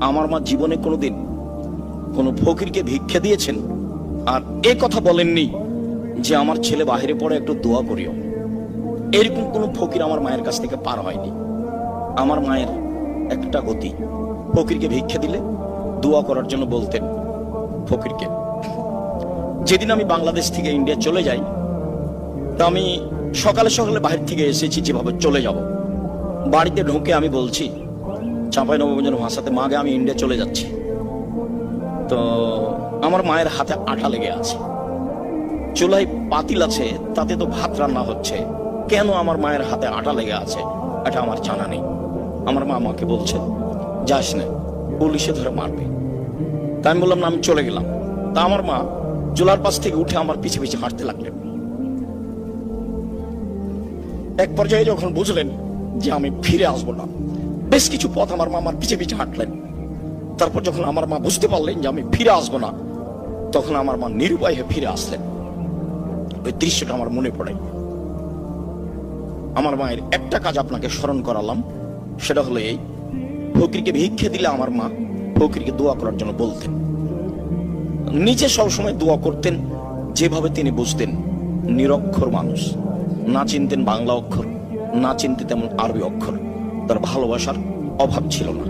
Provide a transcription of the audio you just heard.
আমার মা জীবনে কোনোদিন কোনো ফকিরকে ভিক্ষা দিয়েছেন আর এ কথা বলেননি যে আমার ছেলে বাহিরে পড়ে একটু দোয়া করিও। এরকম কোনো ফকির আমার মায়ের কাছ থেকে পার হয়নি। আমার মায়ের একটা গতি, ফকিরকে ভিক্ষা দিলে দোয়া করার জন্য বলতেন ফকিরকে। যেদিন আমি বাংলাদেশ থেকে ইন্ডিয়া চলে যাই, তা আমি সকালে সকালে বাহির থেকে এসেছি, যেভাবে চলে যাব, বাড়িতে ঢুকে আমি বলছি চাঁপাইনবাবগঞ্জের ভাষাতে, মাগে আমি ইন্ডিয়া চলে যাচ্ছি। তো আমার মায়ের হাতে আটা লেগে আছে, চুলায় পাতিল আছে, তাতে তো ভাত রান্না হচ্ছে, কেন আমার মায়ের হাতে আটা লেগে আছে এটা আমার জানা নেই। আমার মা আমাকে বলছে যাস না, পুলিশে ধরে মারবে। তা আমি বললাম না, আমি চলে গেলাম। তা আমার মা চুলার পাশ থেকে উঠে আমার পিছে পিছে হাঁটতে লাগলেন। এক পর্যায়ে যখন বুঝলেন যে আমি ফিরে আসবো না, বেশ কিছু পথ আমার মা আমার পিছে পিছে হাঁটলেন। তারপর যখন আমার মা বুঝতে পারলেন যে আমি ফিরে আসবো না, তখন আমার মা নিরুপায় হয়ে ফিরে আসলেন। ওই দৃশ্যটা আমার মনে পড়ে। আমার মায়ের একটা কাজ আপনাকে স্মরণ করালাম, সেটা হলো এই, ফকিরকে ভিক্ষে দিলে আমার মা ফকিরকে দোয়া করার জন্য বলতেন। নিজে সবসময় দোয়া করতেন যেভাবে তিনি বুঝতেন। নিরক্ষর মানুষ, না চিনতেন বাংলা অক্ষর, না চিনতেন তেমন আরবি অক্ষর, তার ভালোবাসার অভাব ছিল না।